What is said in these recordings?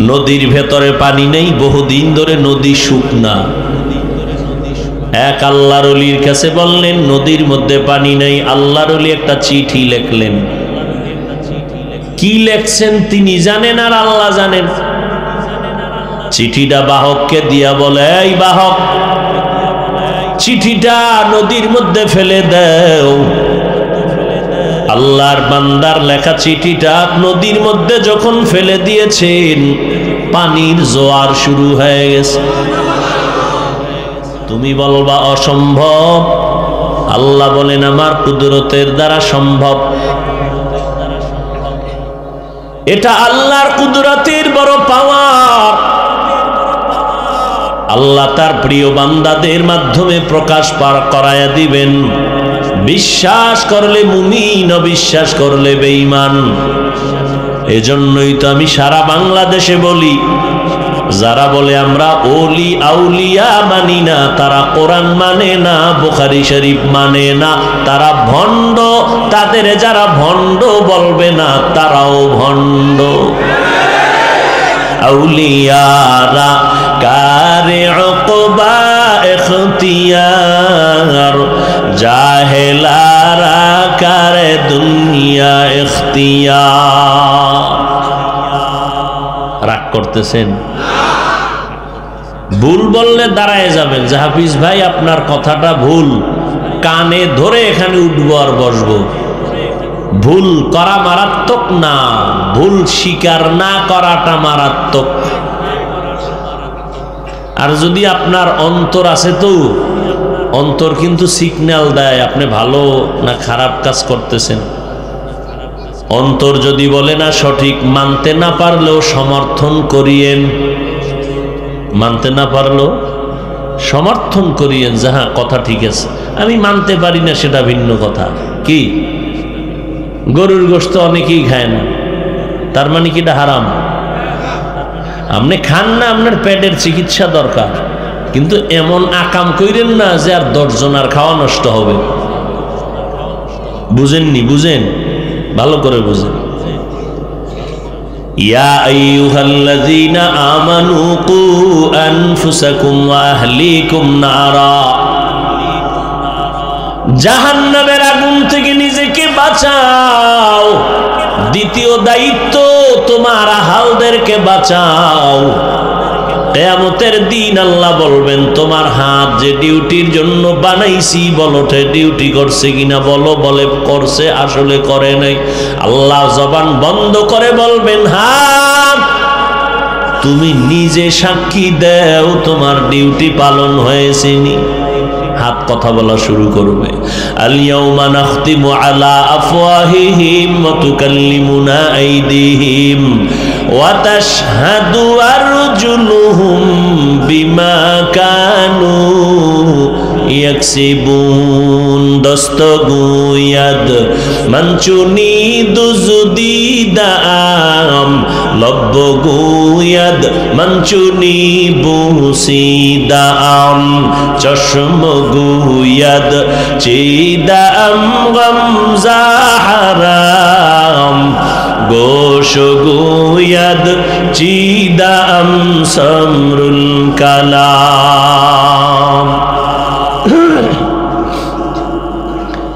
নদীর ভেতরে পানি নেই, বহুদিন ধরে নদী শুকনা। এক আল্লাহর ওলির কাছে বললেন নদীর মধ্যে পানি নেই। আল্লাহর ওলি একটা চিঠি লিখলেন। কি লেখছেন তিনি জানেন আর আল্লাহ জানেন। চিঠিটা বাহককে দিয়া বলে, এই বাহক, চিঠিটা নদীর মধ্যে ফেলে দাও। আল্লাহর বান্দার লেখা চিঠিটা নদীর মধ্যে যখন ফেলে দিয়েছেন, পানির জোয়ার শুরু হয়ে গেছে। তুমি বলবা অসম্ভব, আল্লাহ বলেন আমার কুদরতের দ্বারা সম্ভব। এটা আল্লাহর কুদরতের বড় পাওয়ার। আল্লাহ তার প্রিয় বান্দাদের মাধ্যমে প্রকাশ করায়া দিবেন। বিশ্বাস করলে মুমিন, অবিশ্বাস করলে বেঈমান। এজন্যই তো আমি সারা বাংলাদেশে বলি, যারা বলে আমরা ওলি আউলিয়া মানি না, তারা কোরআন মানে না, বুখারী শরীফ মানে না, তারা ভণ্ড। তাদের যারা ভণ্ড বলবে না, তারাও ভণ্ড। আউলিয়ারা কারে উকবা ইখতিয়ার, জাহেলারা কারে দুনিয়া ইখতিয়ার। রাগ করতেছেন? ভুল বললে দাঁড়ায় যাবেন যে হাফিজ ভাই আপনার কথাটা ভুল, কানে ধরে এখানে উঠবো আর বসবো। ভুল করা মারাত্মক না, ভুল স্বীকার না করাটা মারাত্মক। আর যদি আপনার অন্তর আছে, তো অন্তর কিন্তু সিগন্যাল দেয় আপনি ভালো না খারাপ কাজ করতেছেন। অন্তর যদি বলে না সঠিক, মানতে না পারলেও সমর্থন করিয়েন। মানতে না পারলেও সমর্থন করিয়েন যে হ্যাঁ কথা ঠিক আছে। আমি মানতে পারি না, সেটা ভিন্ন কথা। কি গরুর গোশত অনেকেই খায় না, তার মানে কি এটা হারাম? আপনি খান না, আপনার পেটের চিকিৎসা দরকার, কিন্তু এমন আকাম কইরেন না যে আর 10 জনের খাওয়া নষ্ট হবে। বুঝেননি? বুঝেন, ভালো করে বুঝেন। ইয়া আইয়ুহাল্লাযীনা আমানু কু আনফুসাকুম ওয়া আহলিকুম নারা, জাহান্নামের আগুন থেকে নিজেকে বাঁচাও। দ্বিতীয় দায়িত্ব, তোমার আহালদেরকে বাঁচাও। কিয়ামতের দিন আল্লাহ বলবেন তোমার হাত যে ডিউটির জন্য বানাইছি, বলো ডিউটি করছে কিনা, বলো বলে করছে, আসলে করে নাই। আল্লাহ জবান বন্ধ করে বলবেন হাত, তুমি নিজে সাক্ষী দাও তোমার ডিউটি পালন হয়েছে নি। হাত কথা বলা শুরু করবে। আল ইয়াউমা নাখতিমু আলা আফওয়াহিহিম ওয়া তুকাল্লিমুনা আইদিহিম ওয়া তাশহাদু আরজুলুহুম বিমা কানু ইয়াকসিবুন। দস্তগুয়াদ মনচুনি দুজুদিদাম লব্বগুয়াদ মনচুনি বুসিদাম চশমগুয়াদ চিদাম গমজাহারাম গোশগুয়াদ চিদাম সমরুল কালাম।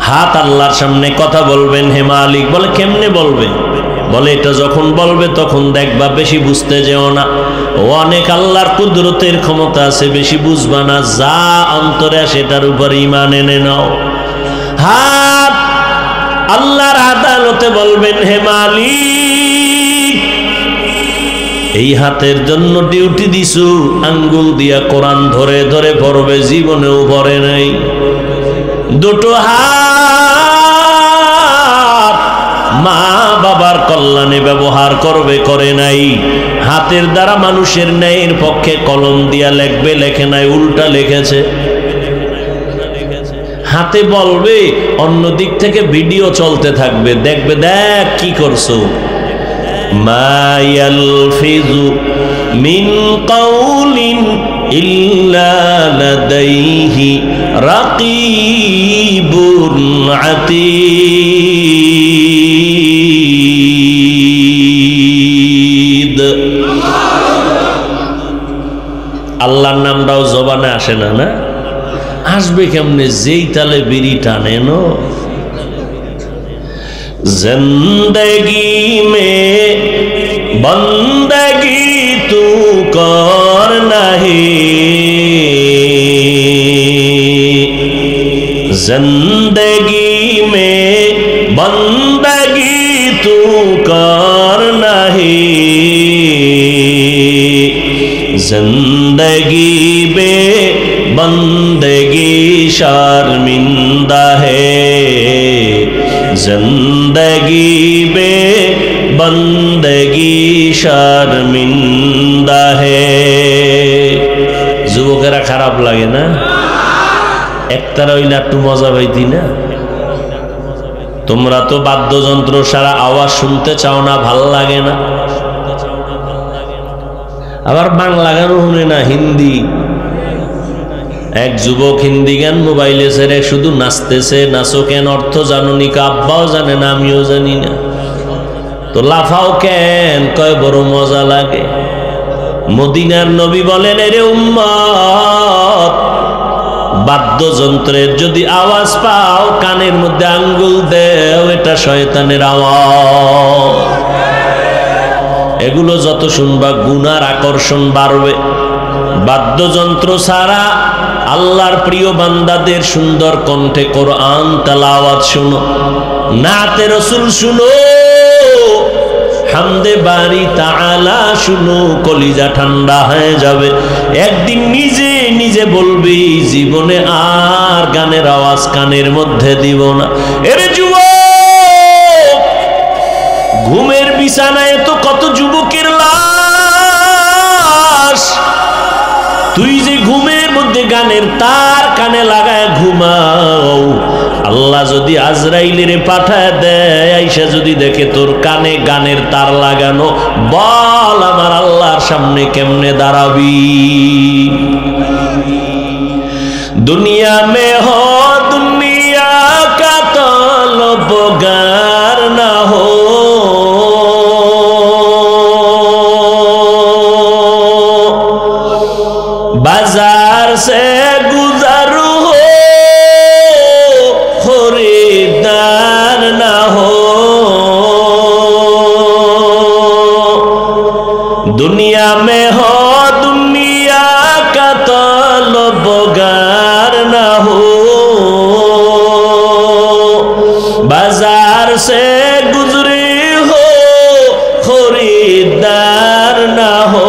হাত আল্লাহর সামনে কথা বলবেন। হে মালিক, বলে কেমনে বলবে? বলে এটা যখন বলবে তখন দেখবা, বেশি বুঝতে যেও না। ও অনেক আল্লাহর কুদরতের ক্ষমতা আছে, বেশি বুঝবা না। যা অন্তরে সেটার উপর ঈমান এনে নাও। হাত আল্লাহর আদালতে বলবেন হে মালিক, এই হাতের জন্য ডিউটি দিছু, আঙ্গুল দিয়া কোরআন ধরে ধরে পড়বে, জীবনেও পড়ে নাই। দুটো হাত মা বাবার কল্যাণে ব্যবহার করবে, করে নাই। হাতের দ্বারা মানুষের ন্যায়ের পক্ষে কলম দিয়া লেখবে, লেখে নাই, উল্টা লিখেছে। হাতে বলবে, অন্য দিক থেকে ভিডিও চলতে থাকবে, দেখবে দেখ কি করছো। মা ইয়ালফিযু মিন কাউলিন ইল্লা লাদাইহি রাকীবুন আতীদ। আল্লাহর নামটাও জবানে আসে না, না আসবে কেমনে? যেই তালে বিড়ি টানে নো। জিন্দগি মে বন্দগি তু কর নাহি, जिंदगी में बंदगी तू कर नहीं, जिंदगी बे बंदगी शर्मिंदा है, जिंदगी बे बंदगी शर्मिंदा है। যুবকেরা খারাপ লাগে না? একতারা হইলে একটু মজা পাইতি না? তোমরা তো বাদ্যযন্ত্র সারা আওয়াজ শুনতে চাও না, ভাল লাগে না। আবার বাংলা গানও শুনে না, হিন্দি। এক যুবক হিন্দি গান মোবাইলে ছেড়ে শুধু নাচতেছে। নাচো কেন? অর্থ জানো নি? আব্বাও জানে না, আমিও জানি না। তো লাফাও কেন? কয় বড় মজা লাগে। মদিনার নবী বলেন, এরে উম্মত, বাদ্যযন্ত্রের যদি আওয়াজ পাও কানের মধ্যে আঙ্গুল দেও, এটা শয়তানের আওয়াজ। এগুলো যত শুনবা গুনার আকর্ষণ বাড়বে। বাদ্যযন্ত্র ছাড়া আল্লাহর প্রিয় বান্দাদের সুন্দর কণ্ঠে কোরআন তেলাওয়াত শুনো, নাতে রসুল শুনো, হামদে বারি তাআলা শুনো, কলিজা ঠান্ডা হয়ে যাবে। একদিন নিজে নিজে বলবি, জীবনে আর গানের আওয়াজ কানের মধ্যে দিব না। এরে যুবক, ঘুমের বিছানায় তো কত যুবকের লাশ। তুই যে ঘুমের মধ্যে গানের তার কানে লাগায় ঘুমাও, আল্লাহ যদি আজরাইলের পাঠায় দেয়, আইসা যদি দেখে তোর কানে গানের তার লাগানো, বল আমার আল্লাহর সামনে কেমনে দাঁড়াবি? দুনিয়া মে হো দুনিয়া কা তলবগার না হো, बाजार से गुजरू हो, खरीदार ना हो। दुनिया में हो दुनिया का तलबगार ना हो, बाजार से गुजरे हो, खरीदार ना हो।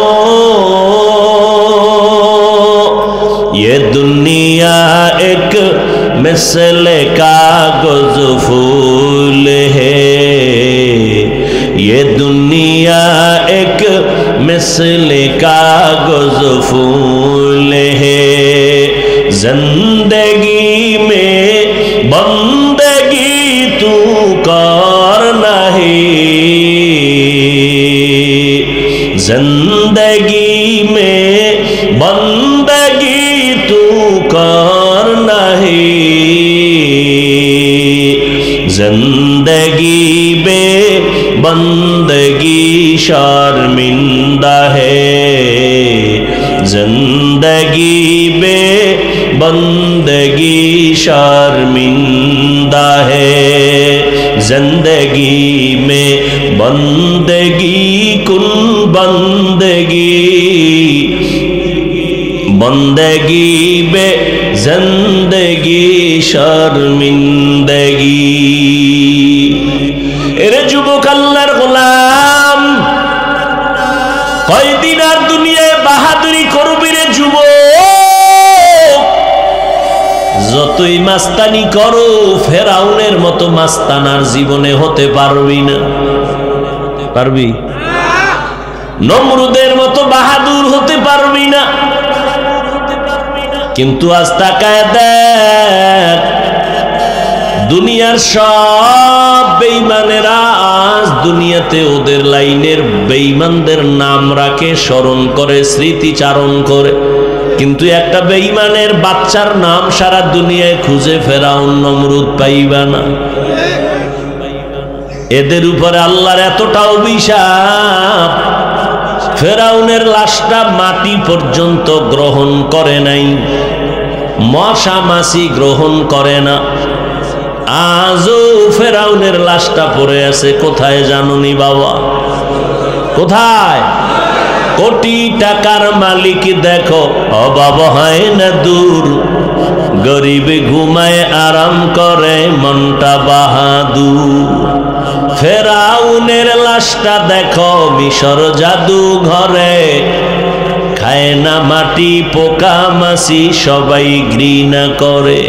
ये दुनिया एक मिसल कागज फूल है, ये दुनिया एक मिसल कागज फूल है। जिंदगी में बंदगी तू कर नहीं, जिंदगी में बंदगी तू कर नहीं, जिंदगी बे बंदगी शर्मिंदा है, जिंदगी बे बंदगी शर्मिंदा है। जिंदगी में बंदगी कुन बंदगी, बंदगी बे जिंदगी शर्मिंदगी। এরে যুবক আল্লাহর গোলাম, কয়দিন আর দুনিয়ায় বাহাদুরি করবি রে যুবক? যতই মাস্তানি করো, ফেরাউনের মতো মাস্তানার জীবনে হতে পারবি না। পারবি? নমরুদের মতো বাহাদুর হতে পারবি না। কিন্তু আজ তাকায় দেখ, দুনিয়ার সব বেঈমানেরা আজ দুনিয়াতে ওদের লাইনের বেঈমানদের নাম রাখে, স্মরণ করে, স্মৃতিচারণ করে। কিন্তু একটা বেঈমানের বাচ্চার নাম সারা দুনিয়ায় খুঁজে ফেরাউন নমরুদ পাইবা না। এদের উপরে আল্লাহর এতটা অভিশাপ, ফেরাউনের লাশটা মাটি পর্যন্ত গ্রহণ করে নাই, মশা মাছি গ্রহণ করে না। আজও ফেরাউনের লাশটা পড়ে আছে। কোথায় জানুনি বাবা? কোথায়? কোটি টাকার মালিক দেখো অভাব হয় না দূর, গরিব ঘুমায় আরাম করে মনটা বাহাদুর। ফেরাউনের লাশটা দেখো মিশর জাদু ঘরে, খায় না মাটি পোকা মাছি সবাই ঘৃণা করে।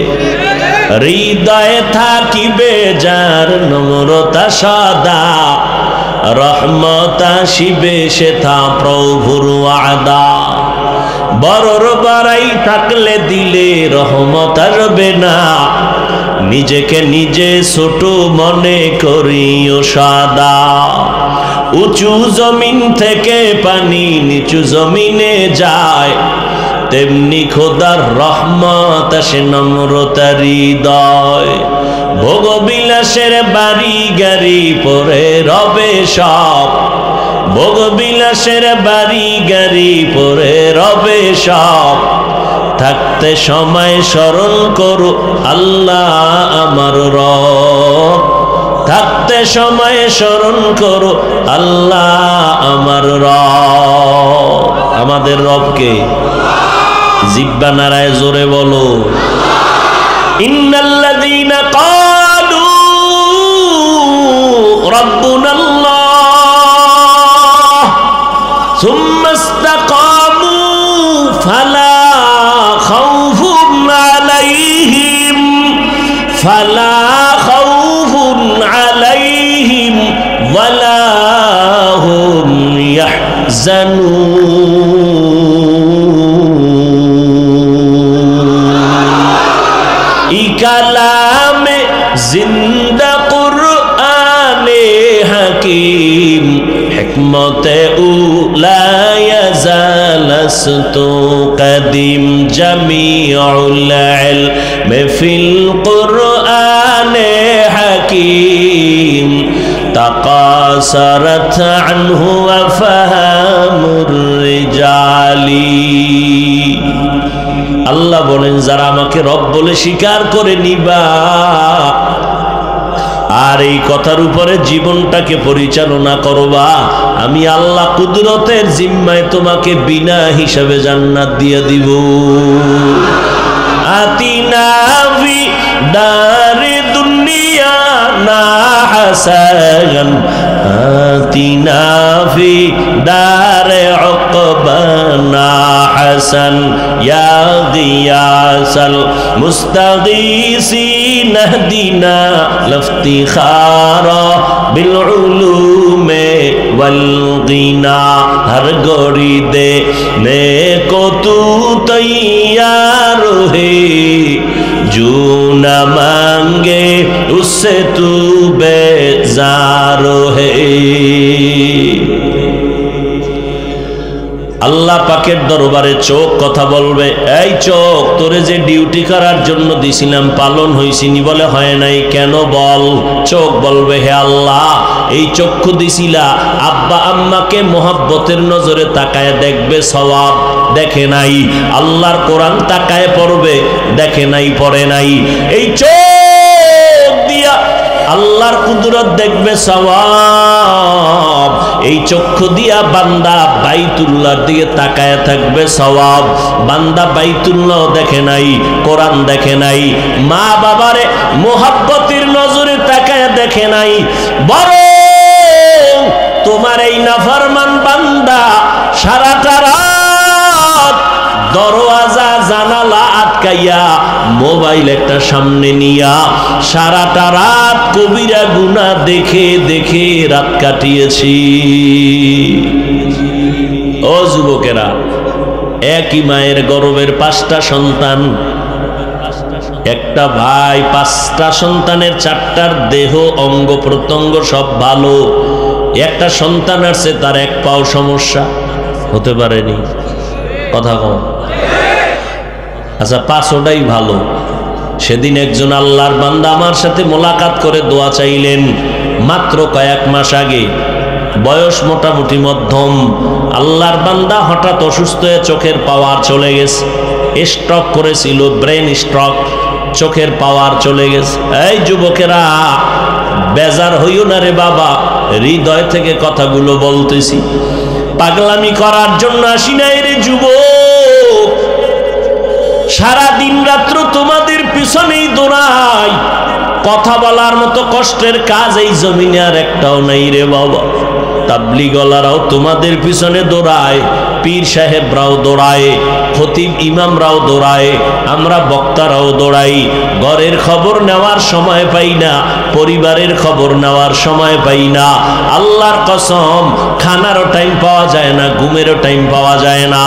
হৃদয়ে থাকিবে যার নম্রতা সদা, রহমত আসিবে সেথা প্রভুর ওয়াদা। বড়র বাড়াই থাকলে দিলে রহমত আসবে না, নিজেকে নিজে ছোট মনে করিও সদা। উঁচু জমিন থেকে পানি নিচু জমিনে যায়, তেমনি খোদার রহমত আসে নম্রতার হৃদয়। ভোগবিলাসের বাড়ি গাড়ি পরে রবে সব, ভোগবিলাসের বাড়ি গাড়ি পরে রবে সব। থাকতে সময় স্মরণ করো আল্লাহ আমার রব, থাকতে সময় স্মরণ করো আল্লাহ আমার রব। আমাদের রবকে জিব্বা নারায় জোরে বলো। ইন্নাল্লাযীনা ক্বালু রাব্বুনাল্লাহ সুম্মা ইসতাকামু ফালা খাউফুন আলাইহিম ওয়ালা হুম ইয়াহজানুন। কালামে জিন্দা কুরআনে হাকিম, হিকমতে উলা ইয়াজালাস্তু কদিম। জামিউল ইলমি ফিল কুরআনে হাকিম, তাকাসারাত আনহু আফহামুর রিজালি। আল্লাহ বলেন যারা আমাকে রব বলে স্বীকার করে নিবা আর এই কথার উপরে জীবনটাকে পরিচালনা করবা, আমি আল্লাহ কুদরতের জিম্মায় তোমাকে বিনা হিসাবে জান্নাত দিয়ে দিব। আতিনা ফি দারে দুনিয়া না হাসান, আতিনা ফি দারে উকবানা হাসান। ইয়া গিয়াসাল মুস্তাগীসিন ইহদিনা লিফতিখারা বিল উলুমে ওয়াল গিনা। হর গড়ি দে নেকো তু তৈয়ার হে, जो न मांगे उससे तू बेजार है। আল্লাহ পাকের দরবারে চোখ কথা বলবে, এই চোখ তোরে যে ডিউটি করার জন্য দিছিলাম পালন হইছিনি? বলে হয় নাই। কেন বল? চোখ বলবে হে আল্লাহ এই চক্ষু দিছিলা আব্বা আম্মাকে মোহাব্বতের নজরে তাকায় দেখবে, সওয়াব দেখে নাই। আল্লাহর কোরআন তাকায় পড়বে, দেখে নাই, পড়ে নাই। এই চোখ দিয়া আল্লাহর কুদরত দেখবে, সওয়াব। এই চক্ষু দিয়া বান্দা বাইতুল্লাহর দিকে তাকায় থাকবে, সওয়াব। বান্দা বাইতুল্লাহ দেখে নাই, কোরআন দেখে নাই, মা বাবারে মোহাব্বতের নজরে তাকায় দেখে নাই। বরং তোমার এই নাফরমান বান্দা সারাটা রাত দরওয়াজা জানালা আটকাইয়া মোবাইল একটা সামনে নিয়া সারাটা রাত কবিরা গুনাহ দেখে দেখে রাত কাটিয়েছি। ও যুবকেরা, একই মায়ের গর্ভের 5টা সন্তান, একটা ভাই, 5টা সন্তানের 4টার দেহ অঙ্গ প্রত্যঙ্গ সব ভালো। একটা সন্তান আসছে তার 1 পাও সমস্যা, হতে পারেনি। কথা কম। আচ্ছা 5টাই ভালো। সেদিন একজন আল্লাহর বান্দা আমার সাথে মোলাকাত করে দোয়া চাইলেন, মাত্র কয়েক মাস আগে বয়স মোটামুটি মধ্যম। আল্লাহর বান্দা হঠাৎ অসুস্থ হয়ে চোখের পাওয়ার চলে গেছে, স্ট্রোক করেছিল, ব্রেন স্ট্রোক, চোখের পাওয়ার চলে গেছে। এই যুবকেরা বেজার হইও না রে বাবা, হৃদয় থেকে কথাগুলো বলতেছি, পাগলামি করার জন্য আসি নাই রে যুবক। সারা দিন রাত্র তোমাদের পিছনেই দৌড়াই, কথা বলার মতো কষ্টের কাজ এই জমিনে আর একটাও নাই রে বাবা। তাবলীগওয়ালারাও তোমাদের পিছনে দৌড়ায়, পীর সাহেবরাও দৌড়ায়, খতিব ইমামরাও দৌড়ায়, আমরা বক্তারাও দৌড়াই। ঘরের খবর নেওয়ার সময় পাই না, পরিবারের খবর নেওয়ার সময় পাই না। আল্লাহর কসম, খানারও টাইম পাওয়া যায় না, ঘুমেরও টাইম পাওয়া যায় না।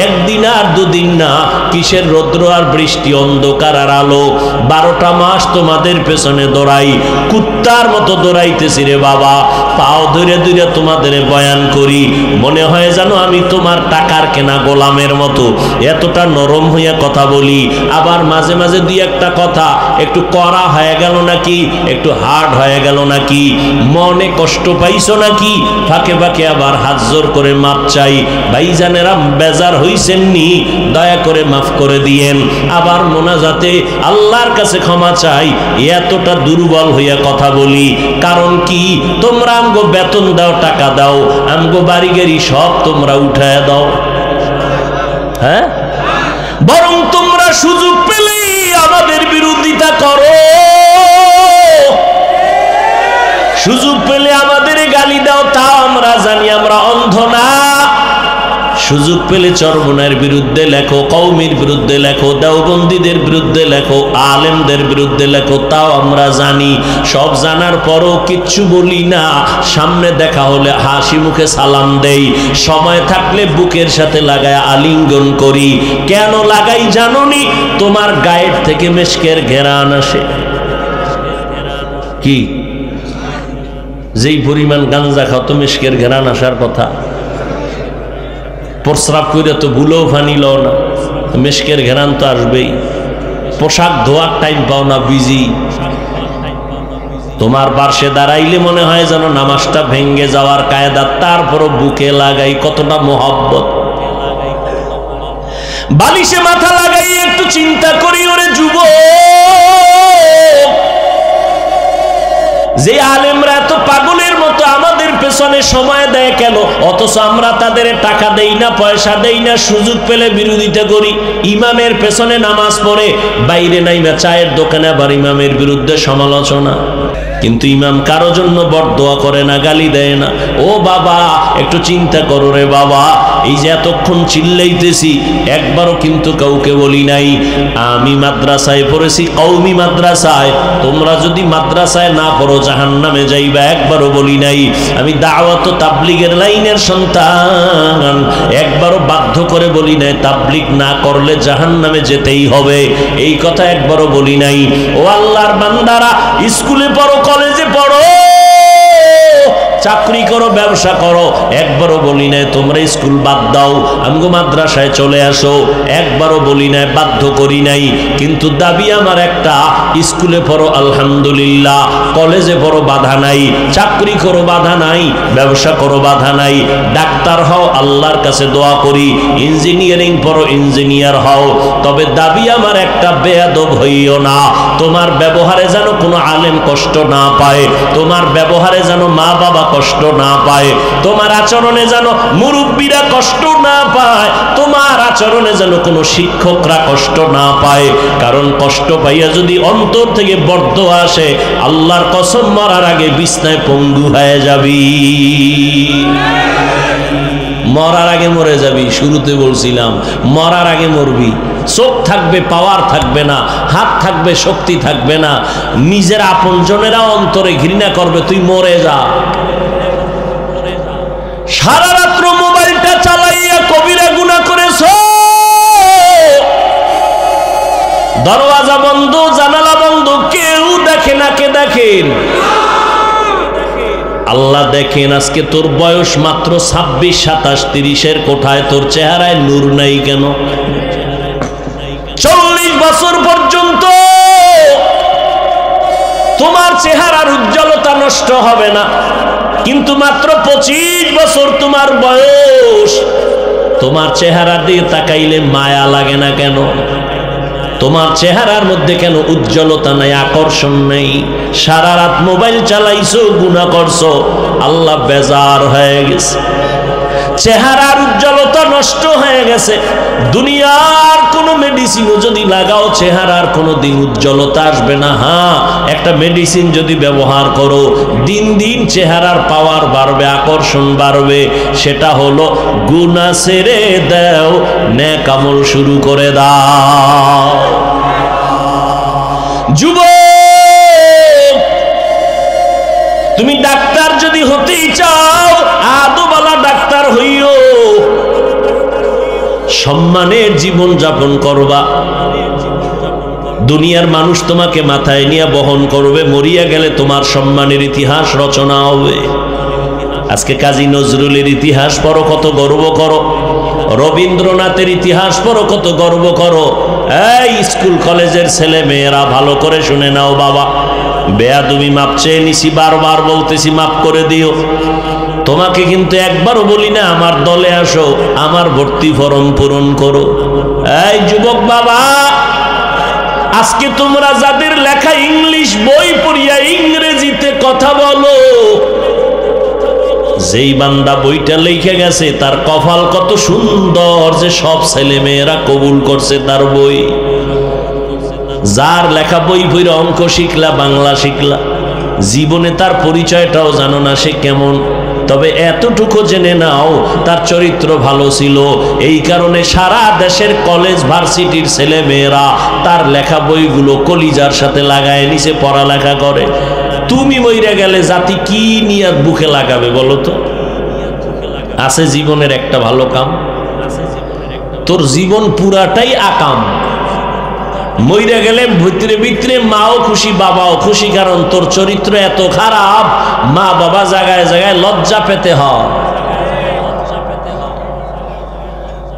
একদিন আর দুদিন না, কিসের রৌদ্র আর বৃষ্টি, অন্ধকার আর আলো, 12টা মাস তোমাদের পেছনে দৌড়াই, কুত্তার মতো দৌড়াইতেছি রে বাবা। পাও ধরে ধরে তোমাদের বয়ান করি, মনে হয় যেন আমি তোমার টাকার কেনা গোলামের মতো, এতটা নরম হইয়া কথা বলি। আবার মাঝে মাঝে দুই একটা কথা একটু কড়া হয়ে গেল নাকি, একটু হার্ড হয়ে গেল নাকি, মনে কষ্ট পাইছো নাকি, ফাঁকে ফাঁকে আবার হাত জোর করে মাপ চাই। ভাইজানেরা বেজার হইছেননি, দয়া করে মাফ করে দিয়েন। আবার মোনাজাতে আল্লাহর কাছে ক্ষমা চাই, এতটা দুর্বল হইয়া কথা বলি। কারণ কি, তোমরা আমগো বেতন দাও, টাকা দাও, আমগো বাড়ি গাড়ি সব তোমরা উঠায় দাও, হ্যাঁ? বরং তোমরা সুযোগ পেলেই আমাদের বিরোধিতা করো, সুযোগ পেলে আমাদের গালি দাও, তাও আমরা জানি আমরা অন্ধ না। সুযোগ পেলে চরমনের বিরুদ্ধে লেখো, কওমির বিরুদ্ধে লেখো, দেওবন্দীদের বিরুদ্ধে লেখো, আলেমদের বিরুদ্ধে লেখো, তাও আমরা জানি। সব জানার পরও কিচ্ছু বলি না, সামনে দেখা হলে হাসি মুখে সালাম দেই, সময় থাকলে বুকের সাথে লাগায় আলিঙ্গন করি। কেন লাগাই জানোনি? তোমার গায়ের থেকে মেশকের ঘেরান আসে। কি যেই পরিমাণ গাঞ্জা খাও তো মেশকের ঘেরান আসার কথা, প্রস্রাব করে তো ভুলেও ফানিল না, মেশকের ঘেরান তো আসবেই। পোশাক ধোয়ার টাইম পাও না, বিজি। তোমার পার্শ্বে দাঁড়াইলে মনে হয় যেন নামাজটা ভেঙ্গে যাওয়ার কায়দা, তারপরও বুকে লাগাই, কতটা মোহব্বত। বালিশে মাথা লাগাই একটু চিন্তা করি, ওরে যুবক, যে আলেমরা এত পাগলের মতো আমাদের পেছনে সময় দেয় কেন, অথচ আমরা তাদের টাকা দেই না, পয়সা দেই না, সুযোগ পেলে বিরোধিতা করি। ইমামের পেছনে নামাজ পড়ে, বাইরে নাইমা চায়ের দোকানে আবার ইমামের বিরুদ্ধে সমালোচনা। কিন্তু ইমাম কারো জন্য বরদোয়া করে না, গালি দেয় না। ও বাবা, একটু চিন্তা করো রে বাবা। এই যে এতক্ষণ চিল্লাইতেছি, একবারও কিন্তু কাউকে বলি নাই আমি মাদ্রাসায় পড়েছি, কওমি মাদ্রাসায়, তোমরা যদি মাদ্রাসায় না পড়ো জাহান্নামে যাইবা, একবারও বলি নাই। আমি দাওয়াত ও তাবলীগের লাইনের সন্তান, একবারও বাধ্য করে বলি নাই তাবলীগ না করলে জাহান্নামে যেতেই হবে, এই কথা একবারও বলি নাই। ও আল্লাহর বান্দারা, স্কুলে পড়ো, কলেজে পড়ো, চাকরি করো, ব্যবসা করো, একবারও বলি নাই তোমরা স্কুল বাদ দাও, আমগো মাদ্রাসায় চলে আসো, একবারও বলি নাই, বাধ্য করি নাই। কিন্তু দাবি আমার একটা, স্কুলে পড়ো আলহামদুলিল্লাহ, কলেজে পড়ো বাধা নাই, চাকরি করো বাধা নাই, ব্যবসা করো বাধা নাই, ডাক্তার হও আল্লাহর কাছে দোয়া করি, ইঞ্জিনিয়ারিং পড়ো, ইঞ্জিনিয়ার হও। তবে দাবি আমার একটা, বেয়াদব হইও না। তোমার ব্যবহারে যেন কোনো আলেম কষ্ট না পায়, তোমার ব্যবহারে যেন মা বাবা কষ্ট না পায়, তোমার আচরণে যেন মুরব্বীরা কষ্ট না পায়, তোমার আচরণে যেন কোনো শিক্ষকরা কষ্ট না পায়। কারণ কষ্ট পাইয়া যদি অন্তর থেকে বরদোয়া আসে, আল্লাহর কসম মরার আগে বিছনায় পঙ্গু হয়ে যাবি, মরার আগে মরে যাবি। শুরুতে বলছিলাম মরার আগে মরবি। চোখ থাকবে, পাওয়ার থাকবে না, হাত থাকবে, শক্তি থাকবে না, নিজের আপনজনেরা অন্তরে ঘৃণা করবে, তুই মরে যা। সারা রাত্র মোবাইলটা চালাইয়া কবিরা গুনাহ করেছো, দরওয়াজা বন্ধ, জানালা বন্ধ, কেউ দেখে না। কে দেখেন? আল্লাহ দেখেন। আজকে তোর বয়স মাত্র 26, 27, 30-এর কোঠায়, তোর চেহারায় নূর নাই কেন? 40 বছর পর্যন্ত তোমার চেহারার উজ্জ্বলতা নষ্ট হবে না, কিন্তু মাত্র 25 বছর তোমার বয়স, তোমার চেহারা দিয়ে তাকাইলে মায়া লাগে না কেন? তোমার চেহারার মধ্যে কেন উজ্জ্বলতা নাই, আকর্ষণ নেই? সারা রাত মোবাইল চালাইছো, গুনাহ করছো, আল্লাহ বেজার হয়ে গেছে, চেহারার উজ্জ্বলতা নষ্ট হয়ে গেছে। দুনিয়ার কোন মেডিসিনও যদি লাগাও, চেহারার কোনো দিন উজ্জ্বলতা আসবে না। হ্যাঁ, একটা মেডিসিন যদি ব্যবহার করো, দিন দিন চেহারার পাওয়ার বাড়বে, আকর্ষণ বাড়বে। সেটা হলো গুনাহ ছেড়ে দাও, নেক আমল শুরু করে দাও। যুবক, তুমি ডাক্তার যদি হতেই চাও, আদোওয়ালা ডাক্তার হইও, সম্মানের জীবন যাপন করবা। দুনিয়ার মানুষ তোমাকে মাথায় নিয়ে বহন করবে, মরিয়া গেলে তোমার সম্মানের ইতিহাস রচনা হবে। আজকে কাজী নজরুলের ইতিহাস পড়ো, কত গর্ব করো। রবীন্দ্রনাথের ইতিহাস পড়ো, কত গর্ব করো। এই স্কুল কলেজের ছেলে মেয়েরা ভালো করে শুনে নাও বাবা, বেয়াদবি মাপ চেয়ে নিছি, বারবার বলতেছি মাফ করে দিও। তোমাকে কিন্তু একবারও বলি না আমার দলে আসো, আমার ভর্তি ফরম পূরণ করো। এই যুবক বাবা, আজকে তোমরা যাদের লেখা ইংলিশ বই পড়িয়া ইংরেজিতে কথা বলো, যেই বান্দা বইটা লিখে গেছে তার কপাল কত সুন্দর যে সব ছেলে মেয়েরা কবুল করছে তার বই। যার লেখা বই পড়ে অঙ্ক শিখলা, বাংলা শিখলা, জীবনে তার পরিচয়টাও জানো না সে কেমন, তবে এতটুকু জেনে নাও তার চরিত্র ভালো ছিল। এই কারণে সারা দেশের কলেজ ভার্সিটির ছেলে মেয়েরা তার লেখা বইগুলো কলিজার সাথে লাগায় নিচে পড়ালেখা করে। তুমি মইরা গেলে জাতি কি নিয়ে বুকে লাগাবে বলো তো? আছে জীবনের একটা ভালো কাম? তোর জীবন পুরাটাই আকাম। মইরা গেলে ভিতরে ভিতরে মাও খুশি, বাবাও খুশি, কারণ তোর চরিত্র এত খারাপ, মা বাবা জায়গায় জায়গায় লজ্জা পেতে হয়।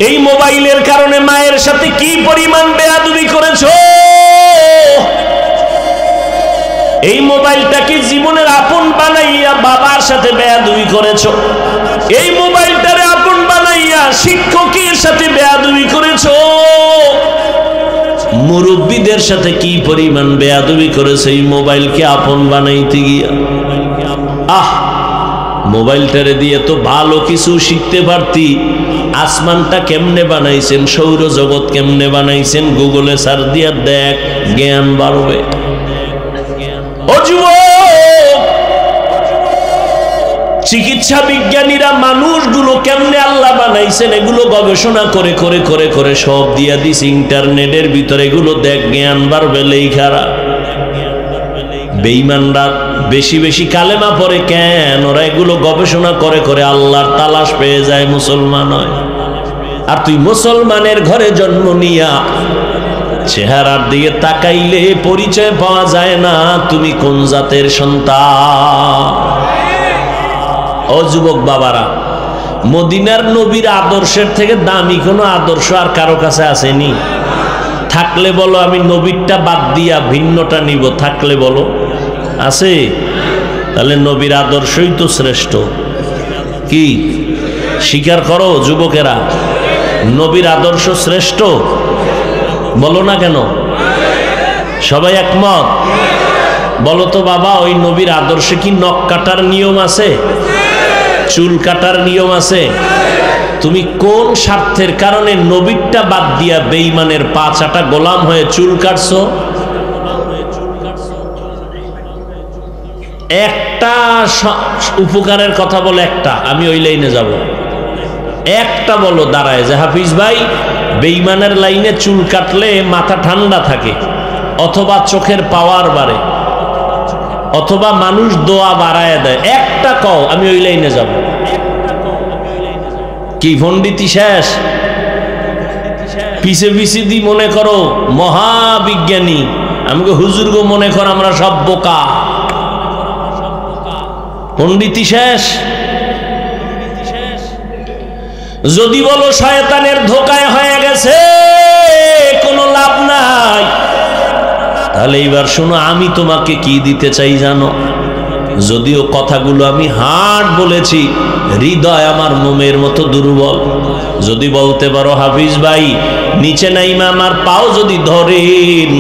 এই মোবাইলের কারণে মায়ের সাথে কি পরিমাণ বেয়াদবি করেছো। এই মোবাইলটাকে জীবনের আপন বানাইয়া বাবার সাথে বেয়াদবি করেছো। এই মোবাইলটারে আপন বানাইয়া শিক্ষকের সাথে বেয়াদবি করেছো। মুরব্বীদের সাথে কি পরিমাণ বেয়াদবি করেছে এই মোবাইলকে আপন বানাইতে গিয়া। মোবাইলটারে দিয়ে তো ভালো কিছু শিখতে পারতি। আসমানটা কেমনে বানাইছেন, সৌরজগৎ কেমনে বানাইছেন, গুগলে সার্চ দিয়া দেখ, জ্ঞান বাড়বে। ও যুবক, চিকিৎসা বিজ্ঞানীরা মানুষগুলো কেমনে আল্লাহ বানাইছেন এগুলো গবেষণা করে করে করে করে সব দিয়া দিস ইন্টারনেটের ভিতরে, এগুলো দেখ, জ্ঞান বাড়বে। লেখারা বেঈমানরা বেশি বেশি কালেমা পড়ে কেন? ওরা এগুলো গবেষণা করে করে আল্লাহর তালাশ পেয়ে যায়, মুসলমান হয়। আর তুই মুসলমানের ঘরে জন্ম নিয়া চেহারার দিকে তাকাইলে পরিচয় পাওয়া যায় না তুমি কোন জাতের সন্তান। ও যুবক বাবারা, মদিনার নবীর আদর্শের থেকে দামি কোনো আদর্শ আর কারো কাছে আসেনি? থাকলে বলো আমি নবীরটা বাদ দিয়া ভিন্নটা নিব, থাকলে বলো আছে? তাহলে নবীর আদর্শই তো শ্রেষ্ঠ। কি স্বীকার করো যুবকেরা? নবীর আদর্শ শ্রেষ্ঠ, বলো না কেন? সবাই একমত? বলো তো বাবা, ওই নবীর আদর্শে কি নখ কাটার নিয়ম আছে, চুল কাটার নিয়ম আছে? তুমি কোন স্বার্থের কারণে নবীরটা বাদ দিয়া বেঈমানের পা চাটা গোলাম হয়ে চুল কাটছো? একটা উপকারের কথা বলে, একটা আমি ওই লাইনে যাব, একটা বলো দাঁড়ায় যে হাফিজ ভাই বেঈমানের লাইনে চুল কাটলে মাথা ঠান্ডা থাকে, অথবা চোখের পাওয়ার বাড়ে, অথবা মানুষ দোয়া বাড়ায় দেয়। একটা কও, আমি ওই লাইনে যাব। কি পণ্ডিতি শেষ? পিছে পিছে দি মনে করো মহাবিজ্ঞানী, আমাকে হুজুর গো মনে করো আমরা সব বোকা। পণ্ডিতি শেষ। যদি বলো শয়তানের ধোকায় হয়ে গেছে, কোনো লাভ নাই। তাহলে এইবার শোনো, আমি তোমাকে কি দিতে চাই জানো? যদিও কথাগুলো আমি হার্ড বলেছি, হৃদয় আমার মোমের মতো দুর্বল। যদি বলতে পারো হাফিজ ভাই নিচে নাইমা আমার পাও যদি ধরেন,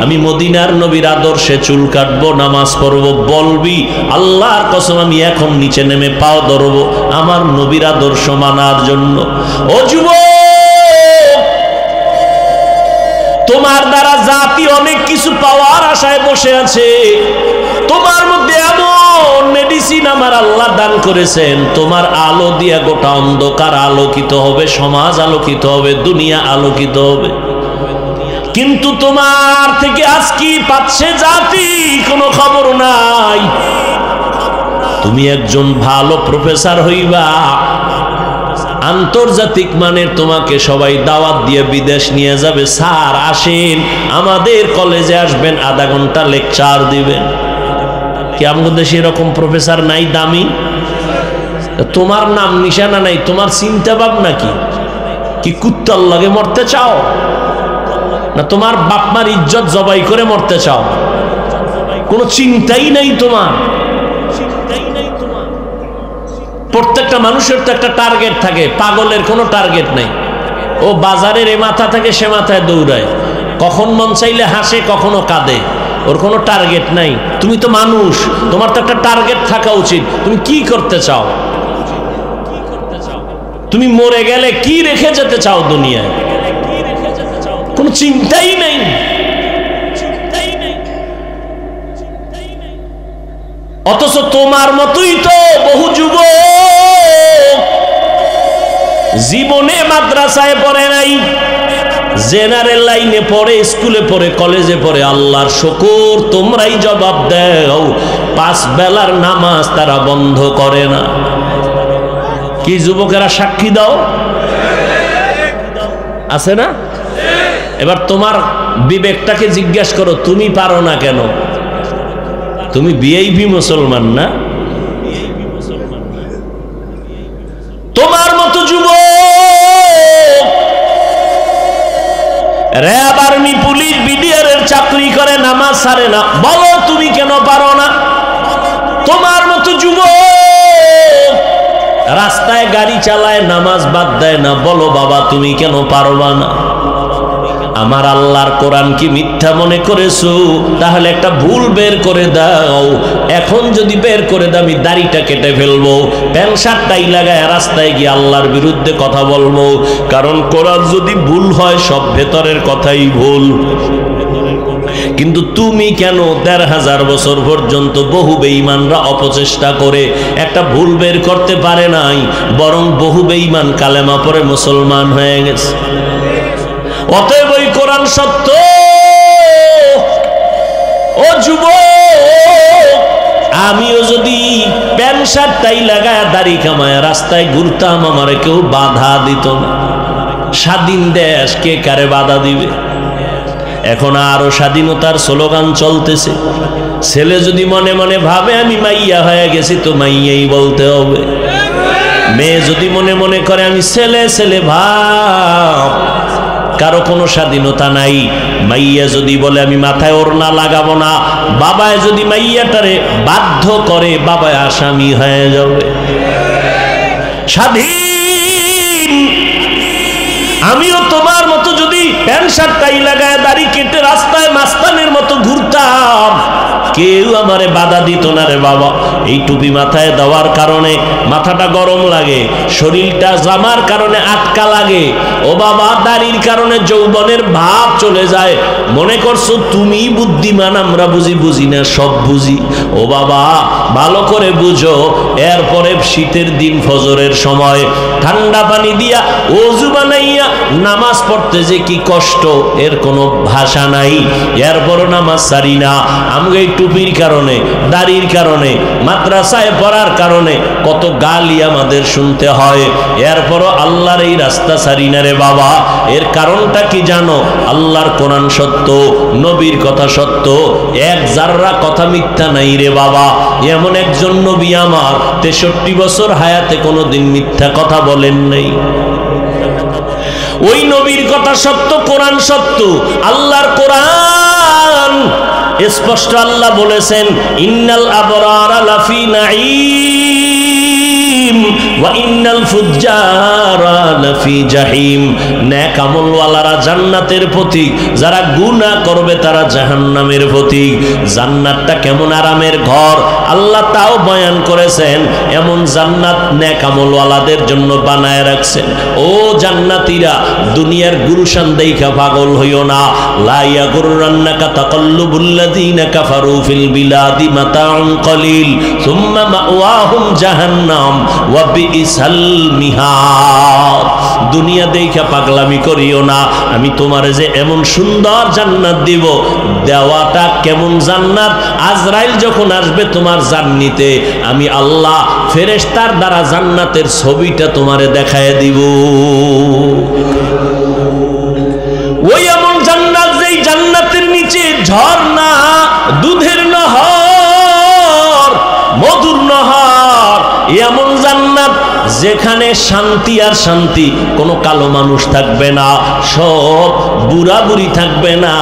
আমি মদিনার নবীর আদর্শে চুল কাটবো, নামাজ পড়বো, বলবি আল্লাহর কসম আমি এখন নিচে নেমে পাও ধরবো আমার নবীর আদর্শ মানার জন্য। ও যুবক, তোমার দ্বারা জাতি অনেক কিছু পাওয়ার আশায় বসে আছে। তোমার মধ্যে এমন মেডিসিন আমার আল্লাহ দান করেছেন, তোমার আলো দিয়া গোটা অন্ধকার আলোকিত হবে, সমাজ আলোকিত হবে, দুনিয়া আলোকিত হবে। কিন্তু তোমার থেকে আজ কি পাচ্ছে জাতি? কোনো খবর নাই। তুমি একজন ভালো প্রফেসর হইবা, আন্তর্জাতিক মানের তোমাকে সবাই দাওয়াত দিয়ে বিদেশ নিয়ে যাবে, স্যার আসেন আমাদের কলেজে আসবেন, আধা ঘন্টা লেকচার দিবেন। কি আমাদের দেশে এরকম প্রফেসর নাই দামি? তোমার নাম নিশানা নাই, তোমার চিন্তা ভাবনা কি? কি কুত্তার লাগে মরতে চাও, না তোমার বাপ মার ইজ্জত জবাই করে মরতে চাও? কোনো চিন্তাই নাই তোমার। প্রত্যেকটা মানুষের তো একটা টার্গেট থাকে, পাগলের কোনো টার্গেট নেই। ও বাজারের এ মাথা থেকে সে মাথায় দৌড়ায়, কখন মন চাইলে হাসে, কখনো কাঁদে, ওর কোনো টার্গেট নাই। তুমি তো মানুষ, তোমার তো একটা টার্গেট থাকা উচিত। তুমি কি করতে চাও? তুমি মরে গেলে কি রেখে যেতে চাও দুনিয়ায়? কোনো চিন্তাই নেই। অথচ তোমার মতোই তো বহু যুবক জীবনে মাদ্রাসায় পড়ে নাই, জেনারেল লাইনে পড়ে, স্কুলে পড়ে, কলেজে পড়ে। আল্লাহর শুকর, তোমরাই জবাব দাও, 5 বেলার নামাজ তারা বন্ধ করে না। কি যুবকেরা সাক্ষী দাও? আছে না? এবার তোমার বিবেকটাকে জিজ্ঞাসা করো, তুমি পারো না কেন? তুমি ভিআইপি মুসলমান না? তোমার মতো যুবক র‍্যাব, আর্মি, পুলিশ, বিডিআর এর চাকরি করে, নামাজ ছাড়ে না, বলো তুমি কেন পারো না? তোমার মতো যুবক রাস্তায় গাড়ি চালায়, নামাজ বাদ দেয় না, বলো বাবা তুমি কেন পারবা না? আমার আল্লাহর কোরআন কি মিথ্যা মনে করেছো? তাহলে একটা ভুল বের করে দাও। এখন যদি বের করে দাও, আমি দাড়িটা কেটে ফেলবো, প্যান্ট শার্টটাই লাগায় রাস্তায় গিয়ে আল্লাহর বিরুদ্ধে কথা বলবো। কারণ কোরআন যদি ভুল হয়, সব ভেতরের কথাই ভুল। কিন্তু তুমি কেন 1500 বছর পর্যন্ত বহু বেঈমানরা অপচেষ্টা করে একটা ভুল বের করতে পারে নাই, বরং বহু বেঈমান কালেমা পড়ে মুসলমান হয়ে গেছে। অতএব ওই কোরআন সত্য। ও যুবক, আমিও যদি প্যান্ট শার্টটাই লাগায় দাড়ি কামায় রাস্তায় ঘুরতাম, আমারে কেউ বাধা দিত না। স্বাধীন দেশ, কে কারে বাধা দিবে? এখন আরো স্বাধীনতার স্লোগান চলতেছে। ছেলে যদি মনে মনে ভাবে আমি মাইয়া হয়ে গেছি, তো মাইয়াই বলতে হবে। মেয়ে যদি মনে মনে করে আমি ছেলে ছেলে ভাব, কারো কোনো স্বাধীনতা নাই। মাইয়া যদি বলে আমি মাথায় ওড়না লাগাবো না, বাবায় যদি মাইয়াটারে বাধ্য করে, বাবায় আসামি হয়ে যাবে। স্বাধীন। আমিও তোমার মতো যদি প্যান্ট শার্টটাই লাগায় দাড়ি কেটে রাস্তায় মাস্তানের মতো ঘুরতাম, কেউ আমারে বাধা দিত না রে বাবা। এই টুপি মাথায় দেওয়ার কারণে মাথাটা গরম লাগে, শরীরটা জামার কারণে আটকা লাগে। ও বাবা, দাড়ির কারণে যৌবনের ভাব চলে যায়। মনে করছো তুমি বুদ্ধিমান, আমরা বুঝি না, সব বুঝি। ও বাবা, ভালো করে বুঝো। এরপরে শীতের দিন ফজরের সময় ঠান্ডা পানি দিয়া ওযু বানাইয়া নামাজ পড়তে যে কি কষ্ট, এর কোনো ভাষা নাই। এরপরও নামাজ ছাড়ি না। আমরা এই টুপির কারণে, দাড়ির কারণে, মাদ্রাসায় পড়ার কারণে কত গালি আমাদের শুনতে হয়। এরপরও আল্লাহর এই রাস্তা ছাড়ি না রে বাবা। এর কারণটা কি জানো? আল্লাহর কোরআন সত্য, নবীর কথা সত্য, এক জাররা কথা মিথ্যা নাই রে বাবা। এমন একজন নবী আমার 63 বছর হায়াতে কোনোদিন মিথ্যা কথা বলেন নাই। ওই নবীর কথা সত্য, কোরআন সত্য। আল্লাহর কোরআন কোরআন স্পষ্ট আল্লাহ বলেছেন, ইন্নাল আবরারা লাফি নাঈম ওয়া ইন্নাল ফুজ্জারা লাফি জাহিম। নেক আমলওয়ালারা জান্নাতের প্রতীক, যারা গুনাহ করবে তারা জাহান্নামের প্রতীক। জান্নাতটা কেমন আরামের ঘর আল্লাহ তাও বয়ান করেছেন। এমন জান্নাত নেক আমলওয়ালাদের জন্য বানায় রাখছেন। ও জান্নাতীরা, দুনিয়ার গুরুশান দেইখা পাগল হইও না। লা ইয়াগুররান্নাকা তাকাল্লুবুল লাযিনা কাফারু ফিল বিলাদি মাতাউন কলিল সুম্মা মাওয়াহুম জাহান্নাম ওয়া বিইসাল মিহাদ। দুনিয়া দেইখা পাগলামি করিও না। আমি তোমারে যে এমন সুন্দর জান্নাত দিব, দেওয়াটা কেমন জান্নাত, আজরাইল যখন আসবে তোমার জান্নিতে, আমি আল্লাহ ফেরেশতার দ্বারা জান্নাতের ছবিটা তোমারে দেখায় দিব। ওই এমন জান্নাত, যেই জান্নাতের নিচে ঝর্ণা, দুধের নহর, মধুর নহর, এমন জান্নাত যেখানে শান্তি আর শান্তি, কোনো কালো মানুষ থাকবে না, সব বুড়া বুড়ি থাকবে না,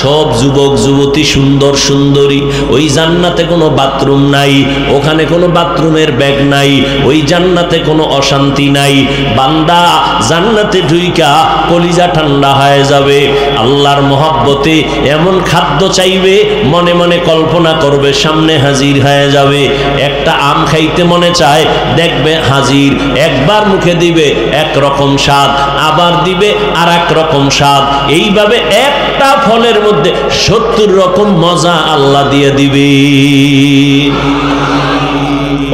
সব যুবক যুবতী সুন্দর সুন্দরী। ওই জান্নাতে কোনো বাথরুম নাই, ওখানে কোনো বাথরুমের ব্যাগ নাই, ওই জান্নাতে কোনো অশান্তি নাই। বান্দা জান্নাতে ঢুইকা কলিজা ঠান্ডা হয়ে যাবে। আল্লাহর মহব্বতে এমন খাদ্য চাইবে, মনে মনে কল্পনা করবে সামনে হাজির হয়ে যাবে। একটা আম খাইতে মনে চায়, দেখবে হাজির। একবার মুখে দিবে একরকম স্বাদ, আবার দিবে আর এক রকম স্বাদ। এইভাবে একটা ফলের মধ্যে 70 রকম মজা আল্লাহ দিয়ে দিবে।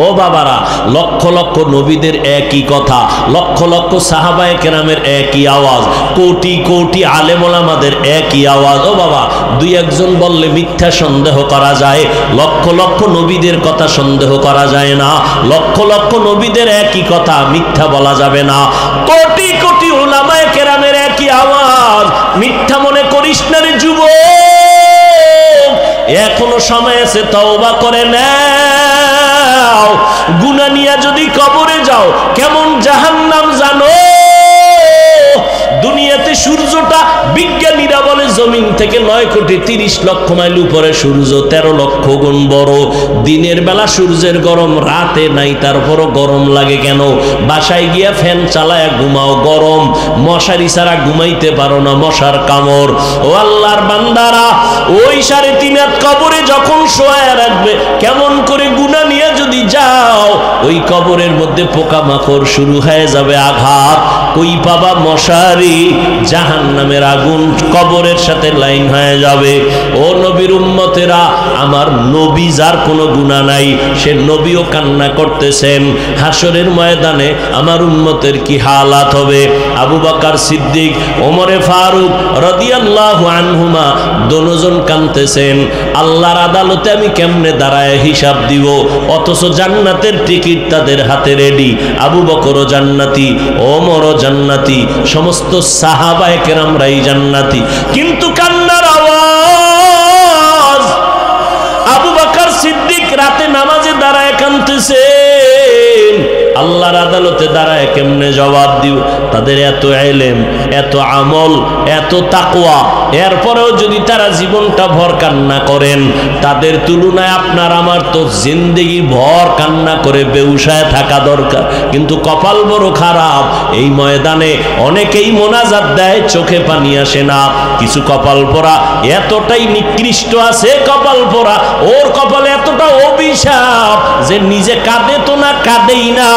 ও বাবারা, লক্ষ লক্ষ নবীদের একই কথা, লক্ষ লক্ষ সাহাবায়ে কেরামের একই আওয়াজ, কোটি কোটি আলেম ওলামাদের একই আওয়াজ। ও বাবা, দুই একজন বললে মিথ্যা সন্দেহ করা যায়, লক্ষ লক্ষ নবীদের কথা সন্দেহ করা যায় না। লক্ষ লক্ষ নবীদের একই কথা, মিথ্যা বলা যাবে না। কোটি কোটি উলামায়ে কেরামের একই আওয়াজ, মিথ্যা মনে করিস না রে যুবক, এখনো সময় আছে, তওবা করে নাও। গুনাহ নিয়ে যদি কবরে যাও, কেমন জাহান্নাম জানো? দুনিয়াতে সূর্যটা বিজ্ঞানীরা বলে জমিন থেকে 9,30,00,000 মাইল উপরে সূর্য, 13 লক্ষ গুণ বড়। দিনের বেলা সূর্যের গরম, রাতে নাই, তারপরও গরম লাগে কেন? বাসায় গিয়া ফ্যান চালায় ঘুমাও, গরম। মশারি ছাড়া ঘুমাইতে পারো না, মশার কামড়। ও আল্লাহর বান্দারা, ওই 3.5 হাত কবরে যখন শোয়া রাখবে, কেমন করে গুনাহ নিয়ে যদি যাও, ওই কবরের মধ্যে পোকামাকড় শুরু হয়ে যাবে, আঘাত। কই পাবা মশারি? জাহান্নামের আগুন কবরের সাথে লাইন হয়ে যাবে। ও নবীর উম্মতেরা, আমার নবী যার কোনো গুনাহ নাই, সে নবীও কান্না করতেছেন। হাসরের ময়দানে আমার উম্মতের কি হালাত হবে? আবু বকর সিদ্দিক, ওমরে ফারুক রাদিয়াল্লাহু আনহুমা দুজন কাঁদতেছেন, আল্লাহর আদালতে আমি কেমনে দাঁড়ায় হিসাব দিব? অথচ জান্নাতের টিকিট তাদের হাতে রেডি। আবু বকরও জান্নাতি, ওমরও জান্নাতি, সমস্ত সাহাবায়ে কেরামরাই জান্নাতি। কিন্তু কান্নার আওয়াজ, আবু বকর সিদ্দিক রাতে নামাজে দাঁড়ায় কাঁদতেছেন। আল্লাহর আদালতে দাঁড়ায় কেমনে জবাব দিব? তাদের এত ইলম, এত আমল, এত তাকওয়া, এরপরেও যদি তারা জীবনটা ভর কান্না করেন, তাদের তুলনায় আপনার আমার তো জিন্দেগি ভর কান্না করে বেউসায় থাকা দরকার। কিন্তু কপাল বড় খারাপ, এই ময়দানে অনেকেই মোনাজাত দেয়, চোখে পানি আসে না। কিছু কপাল পোড়া এতটাই নিকৃষ্ট আছে, কপাল পোড়া, ওর কপালে এতটা অভিশাপ যে নিজে কাঁদে তো না, কাঁদেই না,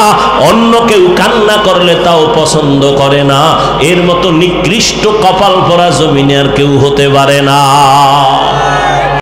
অন্য কেউ কান্না করলে তাও পছন্দ করে না। এর মতো নিকৃষ্ট কপাল পোড়া জমিনে আর কেউ হতে পারে না।